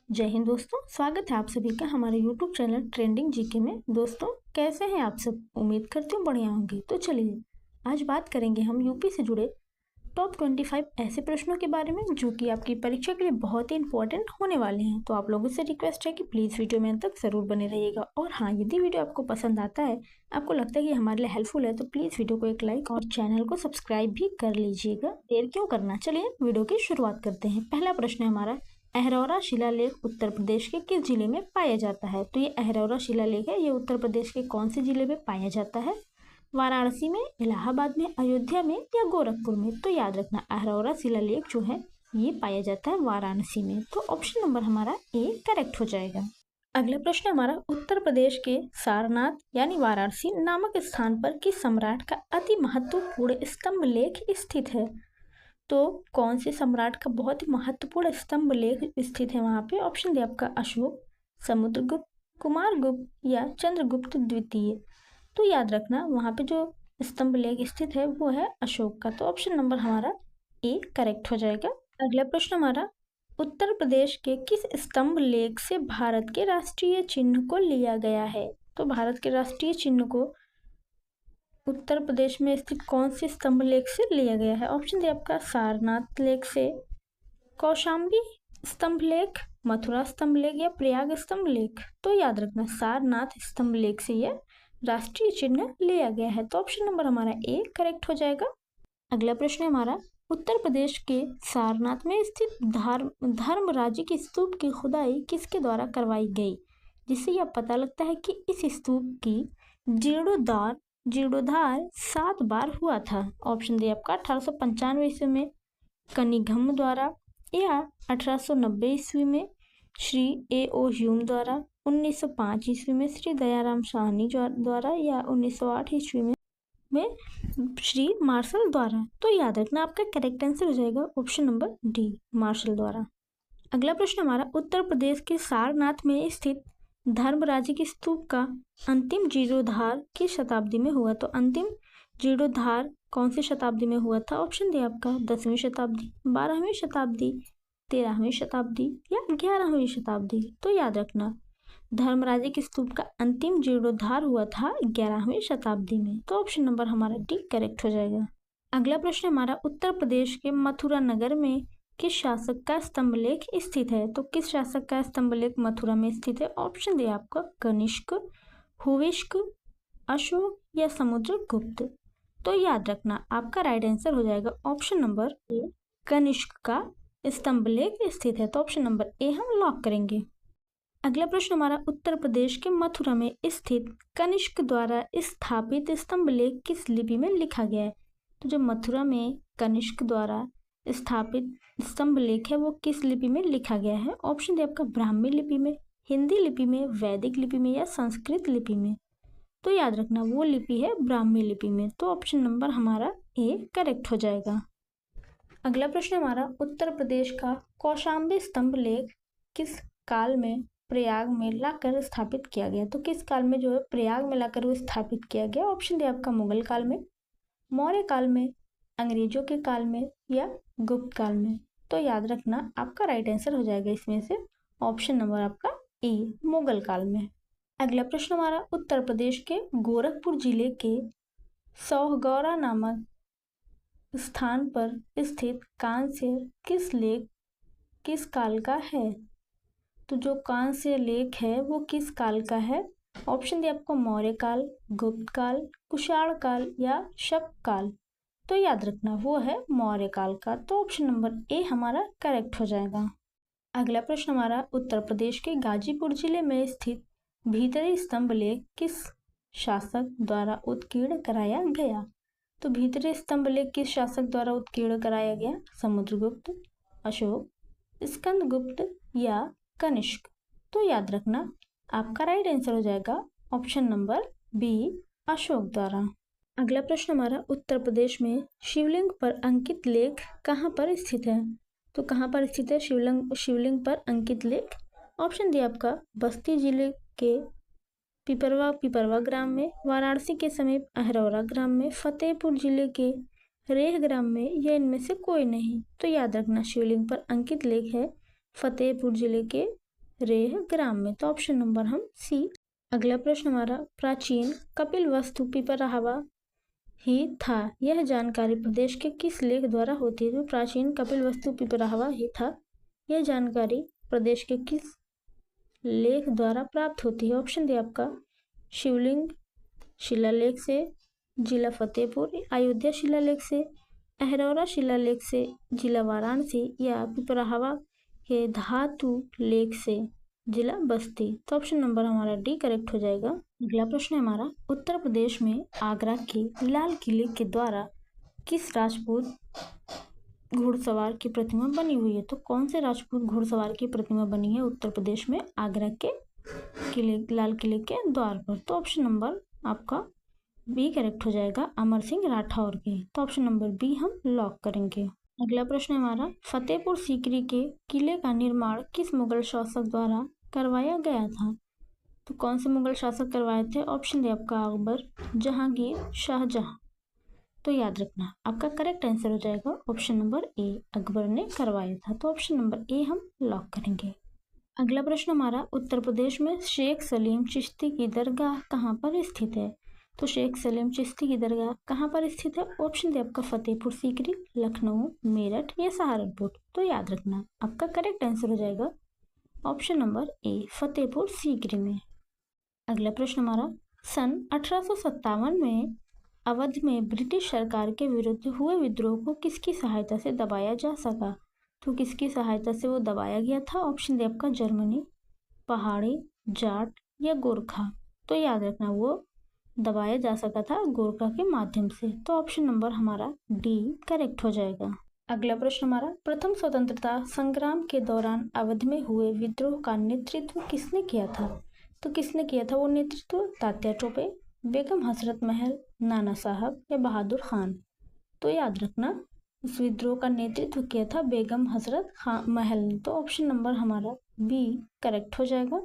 जय हिंद दोस्तों, स्वागत है आप सभी का हमारे YouTube चैनल ट्रेंडिंग जीके में। दोस्तों कैसे हैं आप सब? उम्मीद करती हूँ बढ़िया होंगे। तो चलिए आज बात करेंगे हम यूपी से जुड़े टॉप 25 ऐसे प्रश्नों के बारे में जो कि आपकी परीक्षा के लिए बहुत ही इंपॉर्टेंट होने वाले हैं। तो आप लोगों से रिक्वेस्ट है कि प्लीज़ वीडियो में अंत तक ज़रूर बने रहिएगा। और हाँ, यदि वीडियो आपको पसंद आता है, आपको लगता है कि हमारे लिए हेल्पफुल है, तो प्लीज़ वीडियो को एक लाइक और चैनल को सब्सक्राइब भी कर लीजिएगा। देर क्यों करना, चलिए वीडियो की शुरुआत करते हैं। पहला प्रश्न है हमारा, अहरौरा शिलालेख उत्तर प्रदेश के किस जिले में पाया जाता है? तो ये अहरौरा शिलालेख है, ये उत्तर प्रदेश के कौन से जिले में पाया जाता है? वाराणसी में, इलाहाबाद में, अयोध्या में या गोरखपुर में? तो याद रखना अहरौरा शिलालेख जो है ये पाया जाता है वाराणसी में। तो ऑप्शन नंबर हमारा ए करेक्ट हो जाएगा। अगला प्रश्न हमारा, उत्तर प्रदेश के सारनाथ यानी वाराणसी नामक स्थान पर किस सम्राट का अति महत्वपूर्ण स्तंभ लेख स्थित है? तो कौन से सम्राट का बहुत ही महत्वपूर्ण स्तंभ लेख स्थित है वहां पे? ऑप्शन दे आपका अशोक, समुद्रगुप्त, कुमारगुप्त या चंद्रगुप्त द्वितीय। तो याद रखना वहां पे जो स्तंभ लेख स्थित है वो है अशोक का। तो ऑप्शन नंबर हमारा ए करेक्ट हो जाएगा। अगला प्रश्न हमारा, उत्तर प्रदेश के किस स्तंभ लेख से भारत के राष्ट्रीय चिन्ह को लिया गया है? तो भारत के राष्ट्रीय चिन्ह को उत्तर प्रदेश में स्थित कौन से स्तंभ लेख से लिया गया है? ऑप्शन दे आपका सारनाथ लेख से, कौशाम्बी स्तंभ लेख, मथुरा स्तंभ लेख या प्रयाग स्तंभ लेख। तो याद रखना सारनाथ स्तंभ लेख से यह राष्ट्रीय चिन्ह लिया गया है। तो ऑप्शन नंबर हमारा ए करेक्ट हो जाएगा। अगला प्रश्न है हमारा, उत्तर प्रदेश के सारनाथ में स्थित धर्मराज के स्तूप की खुदाई किसके द्वारा करवाई गई, जिससे यह पता लगता है कि इस स्तूप की जीर्णोद्धार 7 बार हुआ था? ऑप्शन दे आपका 1895 ईस्वी में कनिघम द्वारा, या 1890 ईस्वी में श्री A.O. ह्यूम द्वारा, 1905 ईस्वी में श्री दयाराम साहनी द्वारा या 1908 ईस्वी में श्री मार्शल द्वारा। तो याद रखना आपका करेक्ट आंसर हो जाएगा ऑप्शन नंबर डी, मार्शल द्वारा। अगला प्रश्न हमारा, उत्तर प्रदेश के सारनाथ में स्थित धर्मराज के स्तूप का अंतिम जीर्णोद्धार किस शताब्दी में हुआ? तो अंतिम जीर्णोद्धार कौन सी शताब्दी में हुआ था? ऑप्शन दे आपका 10वीं शताब्दी, 12वीं शताब्दी, 13वीं शताब्दी या 11वीं शताब्दी। तो याद रखना धर्मराज के स्तूप का अंतिम जीर्णोद्धार हुआ था 11वीं शताब्दी में। तो ऑप्शन नंबर हमारा डी करेक्ट हो जाएगा। अगला प्रश्न हमारा, उत्तर प्रदेश के मथुरा नगर में किस शासक का स्तंभ लेख स्थित है? तो किस शासक का स्तंभ लेख मथुरा में स्थित है? ऑप्शन दे आपका कनिष्क, हुविष्क, अशोक या समुद्रगुप्त। तो याद रखना आपका राइट आंसर हो जाएगा ऑप्शन नंबर ए, कनिष्क का स्तंभ लेख स्थित है। तो ऑप्शन नंबर ए हम लॉक करेंगे। अगला प्रश्न हमारा, उत्तर प्रदेश के मथुरा में स्थित कनिष्क द्वारा स्थापित स्तंभ लेख किस लिपि में लिखा गया है? तो जो मथुरा में कनिष्क द्वारा स्थापित स्तंभ लेख है वो किस लिपि में लिखा गया है? ऑप्शन दे आपका ब्राह्मी लिपि में, हिंदी लिपि में, वैदिक लिपि में या संस्कृत लिपि में। तो याद रखना वो लिपि है ब्राह्मी लिपि में। तो ऑप्शन नंबर हमारा ए करेक्ट हो जाएगा। अगला प्रश्न हमारा, उत्तर प्रदेश का कौशाम्बी स्तंभ लेख किस काल में प्रयाग में लाकर स्थापित किया गया? तो किस काल में जो है प्रयाग में लाकर वो स्थापित किया गया? ऑप्शन दे आपका मुगल काल में, मौर्य काल में, अंग्रेजों के काल में या गुप्त काल में। तो याद रखना आपका राइट आंसर हो जाएगा इसमें से ऑप्शन नंबर आपका ए, मुगल काल में। अगला प्रश्न हमारा, उत्तर प्रदेश के गोरखपुर जिले के सौहगौरा नामक स्थान पर स्थित कांस्य किस लेख किस काल का है? तो जो कांस्य लेख है वो किस काल का है? ऑप्शन दे आपको मौर्य काल, गुप्त काल, कुषाण काल या शक काल। तो याद रखना वो है मौर्य काल का। तो ऑप्शन नंबर ए हमारा करेक्ट हो जाएगा। अगला प्रश्न हमारा, उत्तर प्रदेश के गाजीपुर जिले में स्थित भीतरी स्तंभ लेख किस शासक द्वारा उत्कीर्ण कराया गया? तो भीतरी स्तंभ लेख किस शासक द्वारा उत्कीर्ण कराया गया? समुद्रगुप्त, अशोक, स्कंदगुप्त या कनिष्क। तो याद रखना आपका राइट आंसर हो जाएगा ऑप्शन नंबर बी, अशोक द्वारा। अगला प्रश्न हमारा, उत्तर प्रदेश में शिवलिंग पर अंकित लेख कहाँ पर स्थित है? तो कहाँ पर स्थित है शिवलिंग पर अंकित लेख? ऑप्शन दिया आपका बस्ती जिले के पिपरवा ग्राम में, वाराणसी के समीप अहरौरा ग्राम में, फतेहपुर जिले के रेह ग्राम में, या इनमें से कोई नहीं। तो याद रखना शिवलिंग पर अंकित लेख है फतेहपुर जिले के रेह ग्राम में। तो ऑप्शन नंबर हम सी। अगला प्रश्न हमारा, प्राचीन कपिलवस्तु पिपराहवा ही था, यह जानकारी प्रदेश के किस लेख द्वारा होती है? तो प्राचीन कपिलवस्तु पिपराहवा ही था, यह जानकारी प्रदेश के किस लेख द्वारा प्राप्त होती है? ऑप्शन दिया आपका शिवलिंग शिलालेख से, जिला फतेहपुर, अयोध्या शिलालेख से, अहरौरा शिलालेख से, जिला वाराणसी, या पिपराहवा के धातु लेख से, जिला बस्ती। तो ऑप्शन नंबर हमारा डी करेक्ट हो जाएगा। अगला प्रश्न है हमारा, उत्तर प्रदेश में आगरा के लाल किले के द्वारा किस राजपूत घुड़सवार की प्रतिमा बनी हुई है? तो कौन से राजपूत घुड़सवार की प्रतिमा बनी है उत्तर प्रदेश में आगरा के लाल किले के द्वार पर? तो ऑप्शन नंबर आपका बी करेक्ट हो जाएगा, अमर सिंह राठौर की। तो ऑप्शन नंबर बी हम लॉक करेंगे। अगला प्रश्न हमारा, फतेहपुर सीकरी के किले का निर्माण किस मुगल शासक द्वारा करवाया गया था? तो कौन से मुगल शासक करवाए थे? ऑप्शन दे आपका अकबर, जहांगीर, शाहजहां। तो याद रखना आपका करेक्ट आंसर हो जाएगा ऑप्शन नंबर ए, अकबर ने करवाया था। तो ऑप्शन नंबर ए हम लॉक करेंगे। अगला प्रश्न हमारा, उत्तर प्रदेश में शेख सलीम चिश्ती की दरगाह कहाँ पर स्थित है? तो शेख सलीम चिश्ती की दरगाह कहाँ पर स्थित है? ऑप्शन दे आपका फतेहपुर सीकरी, लखनऊ, मेरठ या सहारनपुर। तो याद रखना आपका करेक्ट आंसर हो जाएगा option number A, Fatehpur Sikri में। अगला प्रश्न हमारा, सन 1857 में अवध में ब्रिटिश सरकार के विरुद्ध हुए विद्रोह को किसकी सहायता से दबाया जा सका? तो किसकी सहायता से वो दबाया गया था? ऑप्शन दे आपका जर्मनी, पहाड़ी, जाट या गोरखा। तो याद रखना वो दबाया जा सका था गोरखा के माध्यम से। तो ऑप्शन नंबर हमारा डी करेक्ट हो जाएगा। अगला प्रश्न हमारा, प्रथम स्वतंत्रता संग्राम के दौरान अवध में हुए विद्रोह का नेतृत्व किसने किया था? तो किसने किया था वो नेतृत्व? तात्या टोपे, बेगम हजरत महल, नाना साहब या बहादुर खान। तो याद रखना उस विद्रोह का नेतृत्व किया था बेगम हजरत महल ने। तो ऑप्शन नंबर हमारा बी करेक्ट हो जाएगा।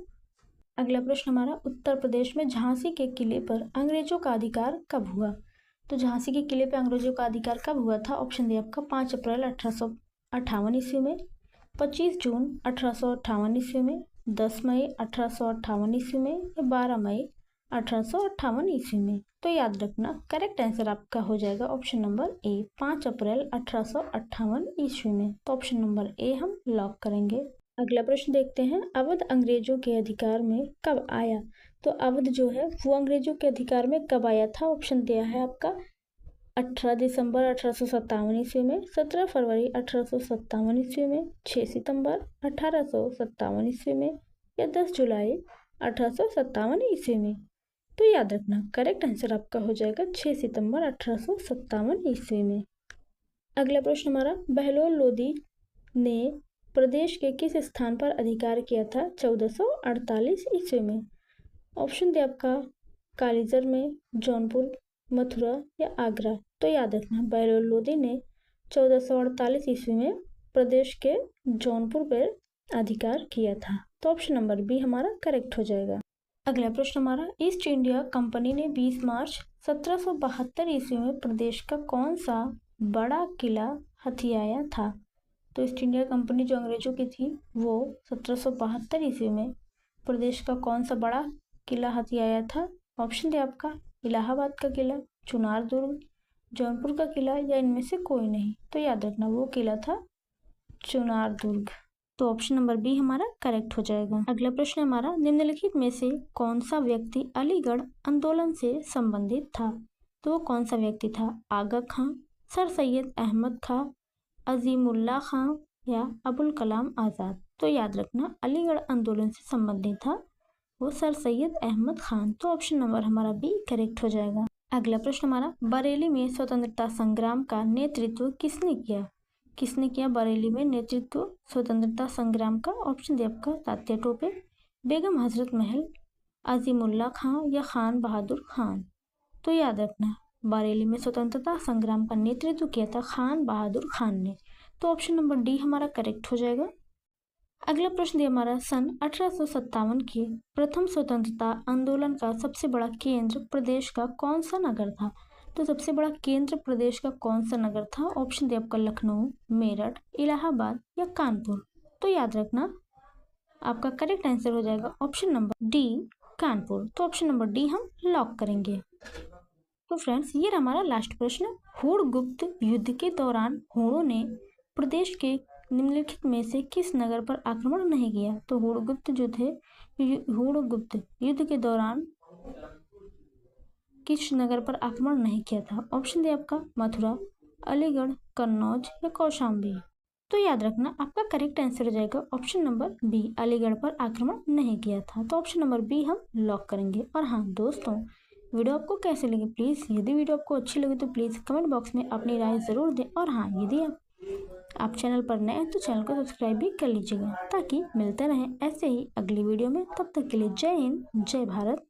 अगला प्रश्न हमारा, उत्तर प्रदेश में झांसी के किले पर अंग्रेजों का अधिकार कब हुआ? तो झांसी के किले पर अंग्रेजों का अधिकार कब हुआ था? ऑप्शन दिया आपका 5 अप्रैल 1858 ईस्वी में, 25 जून 1858 ईस्वी में, 10 मई 1858 ईस्वी में या 12 मई 1858 ईस्वी में। तो याद रखना करेक्ट आंसर आपका हो जाएगा ऑप्शन नंबर ए, 5 अप्रैल 1858 ईस्वी में। तो ऑप्शन नंबर ए हम लॉक करेंगे। अगला प्रश्न देखते हैं, अवध अंग्रेजों के अधिकार में कब आया? तो अवध जो है वो अंग्रेजों के अधिकार में कब आया था? ऑप्शन दिया है आपका 18 दिसंबर 1857 ईस्वी में, 17 फरवरी 1857 ईस्वी में, 6 सितंबर 1857 ईस्वी में या 10 जुलाई 1857 ईस्वी में। तो याद रखना करेक्ट आंसर आपका हो जाएगा 6 सितंबर 1857 ईस्वी में। अगला प्रश्न हमारा, बहलोल लोदी ने प्रदेश के किस स्थान पर अधिकार किया था 1448 ईस्वी में? ऑप्शन दे आपका कालीजर में, जौनपुर, मथुरा या आगरा। तो याद रखना बहलोल लोदी ने 1448 ईस्वी में प्रदेश के जौनपुर पर अधिकार किया था। तो ऑप्शन नंबर बी हमारा करेक्ट हो जाएगा। अगला प्रश्न हमारा, ईस्ट इंडिया कंपनी ने 20 मार्च 1772 ईस्वी में प्रदेश का कौन सा बड़ा किला हथियाया था? तो ईस्ट इंडिया कंपनी जो अंग्रेजों की थी वो 1772 ईस्वी में प्रदेश का कौन सा बड़ा किला हथियाया था? ऑप्शन दे आपका इलाहाबाद का किला, चुनार दुर्ग, जौनपुर का किला या इनमें से कोई नहीं। तो याद रखना वो किला था चुनार दुर्ग। तो ऑप्शन नंबर बी हमारा करेक्ट हो जाएगा। अगला प्रश्न हमारा, निम्नलिखित में से कौन सा व्यक्ति अलीगढ़ आंदोलन से संबंधित था? तो कौन सा व्यक्ति था? आगा खां, सर सैयद अहमद खां, अजीमुल्ला खां या अबुल कलाम आज़ाद। तो याद रखना अलीगढ़ आंदोलन से संबंधित था वो सर सैयद अहमद खान। तो ऑप्शन नंबर हमारा बी करेक्ट हो जाएगा। अगला प्रश्न हमारा, बरेली में स्वतंत्रता संग्राम का नेतृत्व किसने किया? किसने किया बरेली में नेतृत्व स्वतंत्रता संग्राम का? ऑप्शन दे आपका तात्या टोपे, बेगम हजरत महल, अजीमुल्ला खां या खान बहादुर खान। तो याद रखना बरेली में स्वतंत्रता संग्राम का नेतृत्व किया था खान बहादुर खान ने। तो ऑप्शन नंबर डी हमारा करेक्ट हो जाएगा। अगला प्रश्न दिया हमारा, सन 1857 के प्रथम स्वतंत्रता आंदोलन का सबसे बड़ा केंद्र प्रदेश का कौन सा नगर था? तो सबसे बड़ा केंद्र प्रदेश का कौन सा नगर था? ऑप्शन दे आपका लखनऊ, मेरठ, इलाहाबाद या कानपुर। तो याद रखना आपका करेक्ट आंसर हो जाएगा ऑप्शन नंबर डी कानपुर। तो ऑप्शन नंबर डी हम लॉक करेंगे। तो फ्रेंड्स ये हमारा लास्ट प्रश्न। हुड़गुप्त युद्ध के दौरान हुणों ने प्रदेश के निम्नलिखित में से किस नगर पर आक्रमण नहीं किया? तो हुड़गुप्त युद्ध के दौरान किस नगर पर आक्रमण नहीं किया था? ऑप्शन दे आपका मथुरा, अलीगढ़, कन्नौज या कौशाम्बी। तो याद रखना आपका करेक्ट आंसर हो जाएगा ऑप्शन नंबर बी, अलीगढ़ पर आक्रमण नहीं किया था। तो ऑप्शन नंबर बी हम लॉक करेंगे। और हाँ दोस्तों, वीडियो आपको कैसे लगी प्लीज़, यदि वीडियो आपको अच्छी लगी तो प्लीज़ कमेंट बॉक्स में अपनी राय ज़रूर दें। और हाँ, यदि आप चैनल पर नए हैं तो चैनल को सब्सक्राइब भी कर लीजिएगा, ताकि मिलते रहें ऐसे ही अगली वीडियो में। तब तक के लिए जय हिंद, जय भारत।